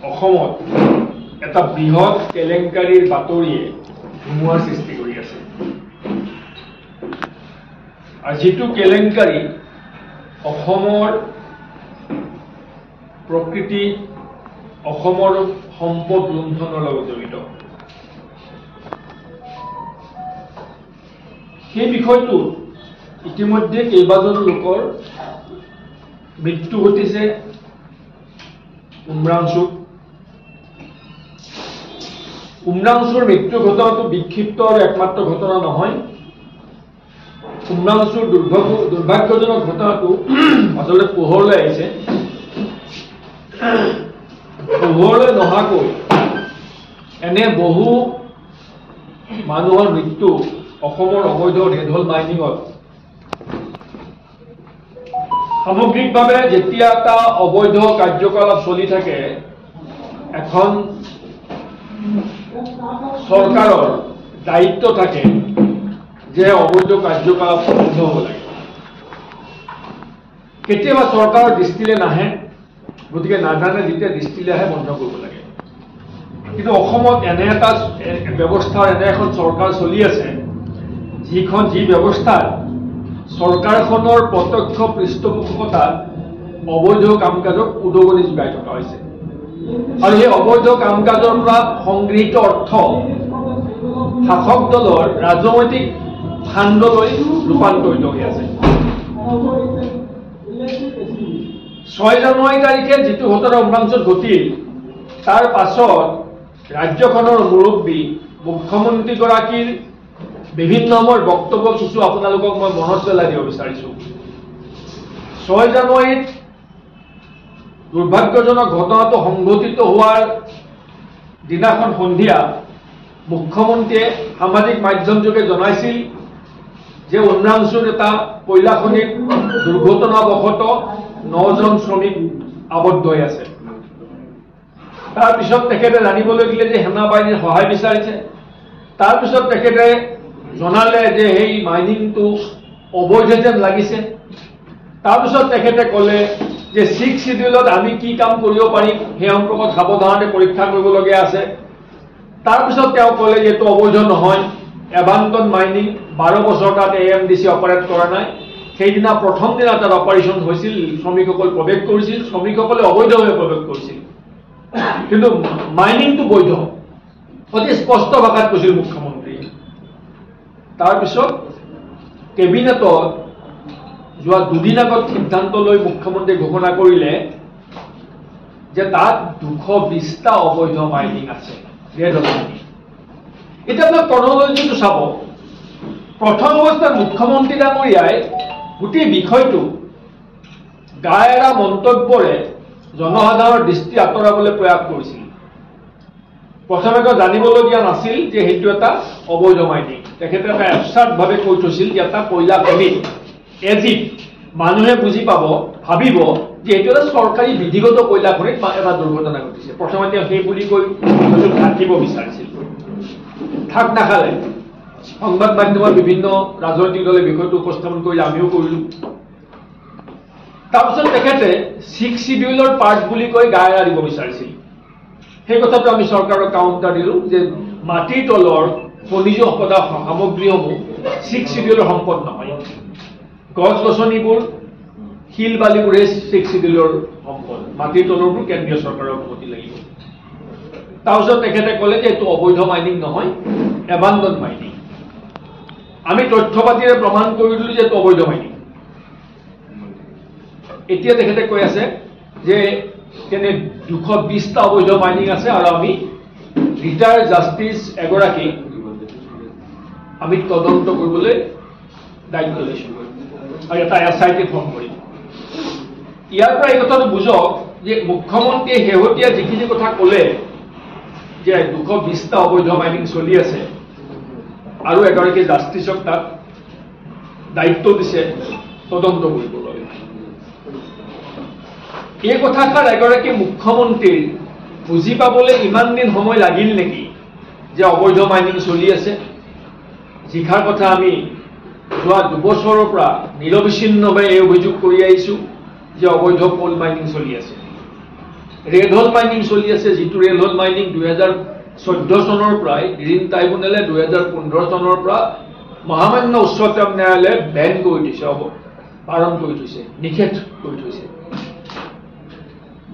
অসমত এটা বৃহৎ কেলেংকাৰীৰ বাতৰিয়ে ধুমুহাৰ সৃষ্টি কৰি আছে। আৰু যিটো কেলেংকাৰী অসমৰ প্ৰকৃতি, অসমৰ সম্পদ লুণ্ঠনৰ লগত জড়িত। সেই বিষয়টো ইতিমধ্যে কেইবাজন লোকৰ মৃত্যু ঘটিছে। উমৰাংচুৰ মৃত্যু ঘটনাটো বিক্ষিপ্ত আৰু একমাত্ৰ ঘটনা নহয়। উমৰাংচুৰ দুৰ্ভাগ্যজনক ঘটনাটো আচলতে পোহৰলৈ আহিছে। পোহৰলৈ নহাকৈ এনে বহু মানুহৰ মৃত্যু অসমৰ অবৈধ ৰেডহল মাইনিঙত সামগ্ৰিকভাৱে যেতিয়া এটা অবৈধ কাৰ্যকলাপ চলি থাকে, এখন চৰকাৰৰ দায়িত্ব থাকে যে অবৈধ কাৰ্যকলাপ বন্ধ হ'ব লাগে। কেতিয়াবা চৰকাৰৰ দৃষ্টিলৈ নাহে, গতিকে নাজানে, যেতিয়া দৃষ্টিলৈ আহে বন্ধ কৰিব লাগে। কিন্তু অসমত এনে এটা ব্যৱস্থাৰ এনে এখন চৰকাৰ চলি আছে, যি ব্যৱস্থাত চৰকাৰখনৰ প্ৰত্যক্ষ পৃষ্ঠপোষকতাত অবৈধ কাম কাজক উদগনি যোগাই থকা হৈছে। আৰু সেই অবৈধ কাম কাজৰ পৰা সংগৃহীত অৰ্থ শাসক দলৰ ৰাজনৈতিক ফাণ্ডলৈ ৰূপান্তৰিত হৈ আছে। 6 জানুৱাৰী তাৰিখে যিটো ঘটনা উমৰাংচুত ঘটিল, তাৰ পাছত ৰাজ্যখনৰ মুৰব্বী মুখ্যমন্ত্ৰীগৰাকীৰ বিভিন্ন সময়ৰ বক্তব্য কিছু আপোনালোকক মই মনত পেলাই দিব বিচাৰিছোঁ। 6 জানুৱাৰীত দুৰ্ভাগ্যজনক ঘটনাটো সংঘটিত হোৱাৰ দিনাখন সন্ধিয়া মুখ্যমন্ত্ৰীয়ে সামাজিক মাধ্যমযোগে জনাইছিল যে উমৰাংচুৰ এটা কয়লা খনিত দুৰ্ঘটনাবশতঃ 9 জন শ্ৰমিক আবদ্ধ হৈ আছে। তাৰপিছত তেখেতে জানিবলৈ দিলে যে সেনা বাহিনীৰ সহায় বিচাৰিছে। তাৰপিছত তেখেতে জনালে যে সেই মাইনিংটো অবৈধ যেন লাগিছে। তাৰপিছত তেখেতে ক'লে যে 6 শিডিউলত আমি কি কাম কৰিব পাৰিম সেই সম্পৰ্কত সাৱধানতে পৰীক্ষা কৰিবলগীয়া আছে। তাৰপিছত তেওঁ ক'লে যে এইটো অবৈধ নহয়, এবান্ডন মাইনিং, 12 বছৰ তাত AMDC অপাৰেট কৰা নাই। সেইদিনা প্ৰথম দিনা তাত অপাৰেশ্যন হৈছিল, শ্ৰমিকসকল প্ৰৱেশ কৰিছিল, শ্ৰমিকসকলে অবৈধভাৱে প্ৰৱেশ কৰিছিল, কিন্তু মাইনিংটো বৈধ, অতি স্পষ্ট ভাষাত কৈছিল মুখ্যমন্ত্ৰীয়ে। তাৰপিছত কেবিনেটত যোৱা 2 দিন আগত সিদ্ধান্ত লৈ মুখ্যমন্ত্ৰীয়ে ঘোষণা কৰিলে যে তাত 220টা অবৈধ মাইনিং আছে। এতিয়া আপোনাক ক্ৰনলজিটো চাব। প্ৰথম অৱস্থাত মুখ্যমন্ত্ৰী ডাঙৰীয়াই গোটেই বিষয়টো গা এৰা মন্তব্যৰে জনসাধাৰণৰ দৃষ্টি আঁতৰাবলৈ প্ৰয়াস কৰিছিল। প্ৰথমে জানিবলগীয়া নাছিল যে সেইটো এটা অবৈধ মাইনিং। তেখেতে এটা এফচাৰ্টভাৱে কৈ থৈছিল যে এটা কয়লা খনিত এজিত মানুহে বুজি পাব, ভাবিব যে এইটো এটা চৰকাৰী বিধিগত কয়লা খনিত এটা দুৰ্ঘটনা ঘটিছে। প্ৰথমে তেওঁ সেই বুলি কৈ ঢাকিব বিচাৰিছিল, ঠাক নাখালে। সংবাদ মাধ্যমৰ বিভিন্ন ৰাজনৈতিক দলে বিষয়টো উপস্থাপন কৰিলে, আমিও কৰিলো। তাৰপিছত তেখেতে 6 শিডিউলৰ পাৰ্ট বুলি কৈ গা এৰা দিব বিচাৰিছিল। সেই কথাটো আমি চৰকাৰক কাউণ্টাৰ দিলো যে মাটিৰ তলৰ খনিজ সামগ্ৰীসমূহ 6 শিডিউলৰ সম্পদ নহয়। গছ গছনিবোৰ, শিল বালিবোৰে 6 শিডিউলৰ সম্পদ, মাটিৰ তলৰবোৰ কেন্দ্ৰীয় চৰকাৰৰ অনুমতি লাগিব। তাৰপিছত তেখেতে ক'লে যে এইটো অবৈধ মাইনিং নহয়, এবান্ডন মাইনিং। আমি তথ্য পাতিৰে প্ৰমাণ কৰি দিলো যে এইটো অবৈধ মাইনিং। এতিয়া তেখেতে কৈ আছে যে তেনে 220টা অবৈধ মাইনিং আছে আৰু আমি ৰিটায়াৰ্ড জাষ্টিছ এগৰাকীক আমি তদন্ত কৰিবলৈ দায়িত্ব দিছোঁ আৰু এটা SIT ফৰ্ম কৰিম। ইয়াৰ পৰা এই কথাটো বুজক যে মুখ্যমন্ত্ৰীয়ে শেহতীয়া যিখিনি কথা ক'লে যে 220টা অবৈধ মাইনিং চলি আছে আৰু এগৰাকী জাষ্টিছক তাত দায়িত্ব দিছে তদন্ত কৰিবলৈ। এই কথাষাৰ এগৰাকী মুখ্যমন্ত্ৰীৰ বুজি পাবলৈ ইমান দিন সময় লাগিল নেকি যে অবৈধ মাইনিং চলি আছে, যিষাৰ কথা আমি যোৱা 2 বছৰৰ পৰা নিৰবিচ্ছিন্নভাৱে এই অভিযোগ কৰি আহিছোঁ যে অবৈধ কোল মাইনিং চলি আছে। ৰেড হল মাইনিং চলি আছে, যিটো ৰেড হল মাইনিং 2014 চনৰ পৰাই গ্ৰীণ ট্ৰাইব্যুনেলে 2015 চনৰ পৰা মহামান্য উচ্চতম ন্যায়ালয়ে বেন কৰি দিছে, বাৰণ কৰি থৈছে, নিষেধ কৰি থৈছে।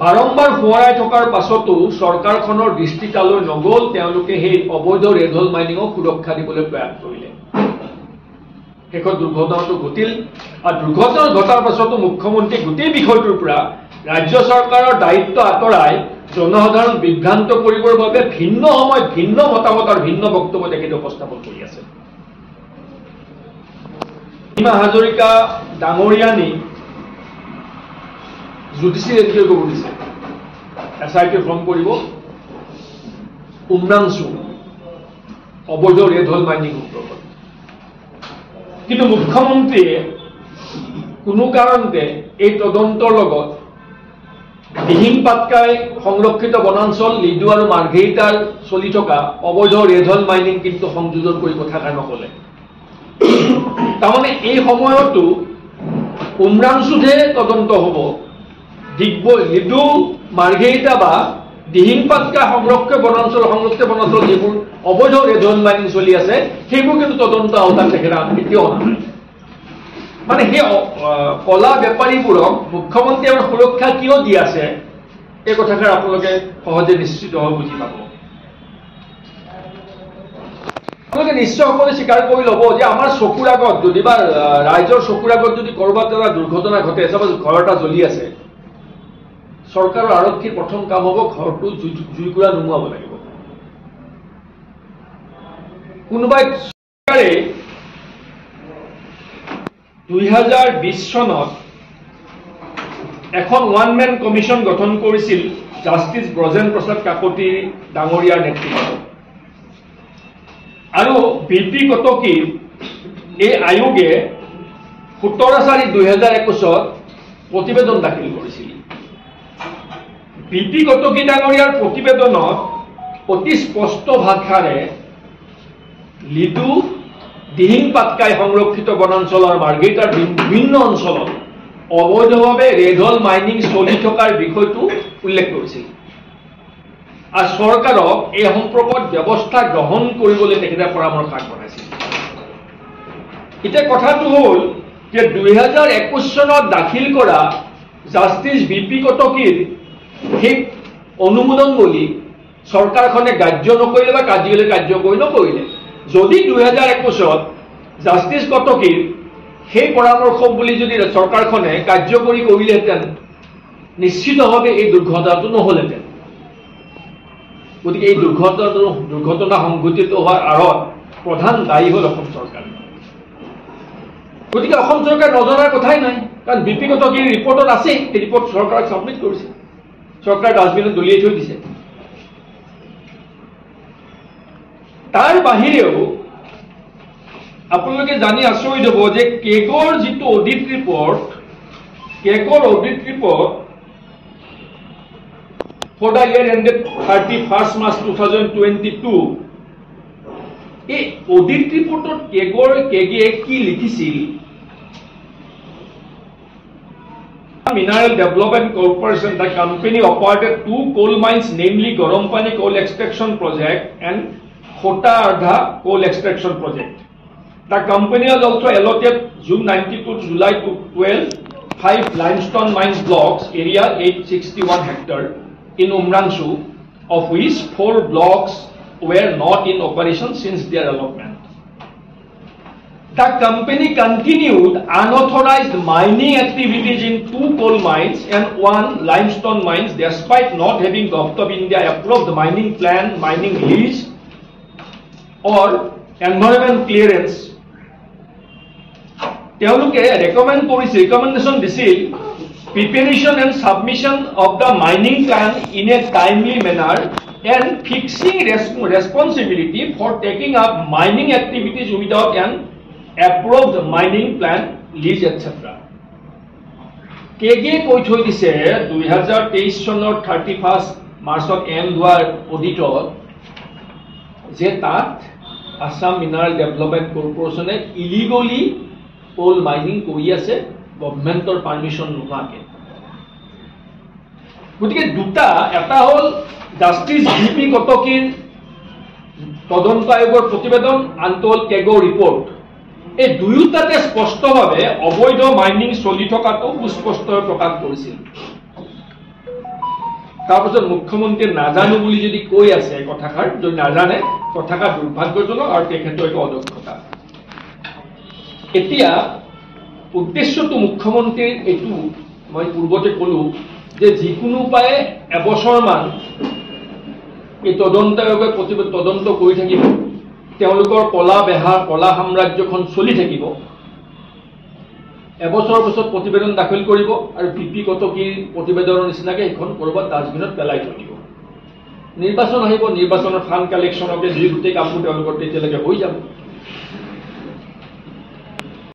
বাৰম্বাৰ সোঁৱৰাই থকাৰ পাছতো চৰকাৰখনৰ দৃষ্টি তালৈ নগ'ল, তেওঁলোকে সেই অবৈধ ৰেড হল মাইনিঙক সুৰক্ষা দিবলৈ প্ৰয়াস কৰিলে। শেষত দুৰ্ঘটনাটো ঘটিল, আৰু দুৰ্ঘটনা ঘটাৰ পাছতো মুখ্যমন্ত্ৰী গোটেই বিষয়টোৰ পৰা ৰাজ্য চৰকাৰৰ দায়িত্ব আঁতৰাই জনসাধাৰণ বিভ্ৰান্ত কৰিবৰ বাবে ভিন্ন সময়ত ভিন্ন মতামত আৰু ভিন্ন বক্তব্য তেখেতে উপস্থাপন কৰি আছে। হিমা হাজৰিকা ডাঙৰীয়ানী জুডিচিয়েল এনকুৱাৰী কৰিব দিছে, SIT ফৰ্ম কৰিব, উমৰাংচু অবৈধ ৰেড হল মাইনিং ওপৰত। কিন্তু মুখ্যমন্ত্ৰীয়ে কোনো কাৰণতে এই তদন্তৰ লগত দিহিং পাটকাই সংৰক্ষিত বনাঞ্চল লিডু আৰু মাৰ্ঘেৰিটাৰ চলি থকা অবৈধ ৰেড হল মাইনিং কিন্তু সংযোজন কৰি কথাষাৰ নকলে। তাৰমানে এই সময়তো উমৰাংচুতহে তদন্ত হ'ব, ডিগবৈ লিডু মাৰ্ঘেৰিটা বা দিহিং পাটকা সংৰক্ষিত বনাঞ্চল যিবোৰ অবৈধ ৰেড হল মাইনিং চলি আছে সেইবোৰ কিন্তু তদন্ত আওতাত তেখেতে কেতিয়াও অনা নাই। মানে সেই কলা বেপাৰীবোৰক মুখ্যমন্ত্ৰীয়ে আমাৰ সুৰক্ষা কিয় দি আছে এই কথাষাৰ আপোনালোকে সহজে নিশ্চিতভাৱে বুজি পাব। আপোনালোকে নিশ্চয়সকলে স্বীকাৰ কৰি ল'ব যে আমাৰ চকুৰ আগত যদি বা ৰাইজৰ চকুৰ আগত যদি ক'ৰবাত এটা দুৰ্ঘটনা ঘটে, চাপ'জ ঘৰ এটা জ্বলি আছে, চৰকাৰৰ আৰক্ষীৰ প্ৰথম কাম হ'ব ঘৰটো জুইকুৰা নুমুৱাব লাগিব। কোনোবাই চৰকাৰে 2020 চনত এখন ওৱান মেন কমিশ্যন গঠন কৰিছিল জাষ্টিছ ব্ৰজেন প্ৰসাদ কাকতি ডাঙৰীয়াৰ নেতৃত্বত, আৰু VP কটকীৰ এই আয়োগে 17/4/2021 প্ৰতিবেদন দাখিল কৰিছিল। VP কটকী ডাঙৰীয়াৰ প্ৰতিবেদনত অতি স্পষ্ট ভাষাৰে লিডু দিহিং পাটকাই সংৰক্ষিত বনাঞ্চল আৰু মাৰ্ঘেৰিটাৰ বিভিন্ন অঞ্চলত অবৈধভাৱে ৰেড হল মাইনিং চলি থকাৰ বিষয়টো উল্লেখ কৰিছিল, আৰু চৰকাৰক এই সম্পৰ্কত ব্যৱস্থা গ্ৰহণ কৰিবলৈ তেখেতে পৰামৰ্শ আগবঢ়াইছিল। এতিয়া কথাটো হ'ল যে 2021 চনত দাখিল কৰা জাষ্টিছ VP কটকীৰ সেই অনুমোদন বুলি চৰকাৰখনে গ্ৰাহ্য নকৰিলে বা কাৰ্যকৰী নকৰিলে। যদি 2021 জাষ্টিছ কটকীৰ সেই পৰামৰ্শ বুলি যদি চৰকাৰখনে কাৰ্যকৰী কৰিলেহেঁতেন, নিশ্চিতভাৱে এই দুৰ্ঘটনাটো নহ'লহেঁতেন। গতিকে এই দুৰ্ঘটনা সংঘটিত হোৱাৰ আঁৰত প্ৰধান দায়ী হ'ল অসম চৰকাৰ। গতিকে অসম চৰকাৰ নজনাৰ কথাই নাই, কাৰণ VP কটকীৰ ৰিপৰ্টত আছেই, সেই ৰিপৰ্ট চৰকাৰক ছাবমিট কৰিছে, চৰকাৰ ডাষ্টবিনত দলিয়াই থৈ দিছে। তাৰ বাহিৰেও আপোনালোকে জানি আচৰিত হ'ব যে কেগৰ যিটো audit report, for the year ended 31st March 2022, এই অডিট ৰিপৰ্টত কেগে কি লিখিছিল? Mineral Development Corporation, the company operated 2 coal mines, namely Gorompani Coal Extraction Project and Khota Ardha Coal Extraction Project. The company was also allotted June 92 to July 12 5 limestone mines blocks, area 861 hectare in Umrangshu, of which 4 blocks were not in operation since their allotment. The company continued unauthorized mining activities in 2 coal mines and 1 limestone mines, despite not having Government of India approved mining plan, mining lease, or environment clearance. তেওঁলোকে recommendation দিছিল preparation and submission of the mining plan in a timely manner and fixing responsibility for taking up mining activities without an approved mining plan, lease, etc. কেগে কৈ থৈ দিছে 2023 চনৰ 31 মাৰ্চত and হোৱাৰ অডিটত যে তাত আসাম মিনাৰেল ডেভেলপমেণ্ট কৰ্পোৰেশ্যনে ইলিগলি কোল মাইনিং কৰি আছে গভৰ্ণমেণ্টৰ পাৰ্মিশ্যন নোহোৱাকৈ। গতিকে দুটা, এটা হ'ল জাষ্টিছ বি পি কটকীৰ তদন্ত আয়োগৰ প্ৰতিবেদন, আনটো হ'ল কেগৰ ৰিপৰ্ট। এই দুয়োটাতে স্পষ্টভাৱে অবৈধ মাইনিং চলি থকাটো সুস্পষ্টভাৱে প্ৰকাশ কৰিছিল। তাৰপিছত মুখ্যমন্ত্ৰীয়ে নাজানো বুলি যদি কৈ আছে কথাষাৰ, যদি নাজানে কথাষাৰ দুৰ্ভাগ্যজনক আৰু তেখেতৰ এইটো অদক্ষতা। এতিয়া উদ্দেশ্যটো মুখ্যমন্ত্ৰীৰ এইটো মই পূৰ্বতে কলো যে যিকোনো উপায়ে এবছৰমান এই তদন্ত আয়োগে তদন্ত কৰি থাকিব, তেওঁলোকৰ কলা বেহাৰ কলা সাম্ৰাজ্যখন চলি থাকিব। এবছৰৰ পিছত প্ৰতিবেদন দাখিল কৰিব আৰু বি পি কটকীৰ প্ৰতিবেদনৰ নিচিনাকে এইখন কৰবাত ডাষ্টবিনত পেলাই থৈ দিব। নিৰ্বাচন আহিব, নিৰ্বাচনৰ ফাণ্ড কালেকশ্যনকে ধৰি গোটেই কামবোৰ তেওঁলোকৰ তেতিয়ালৈকে হৈ যাব।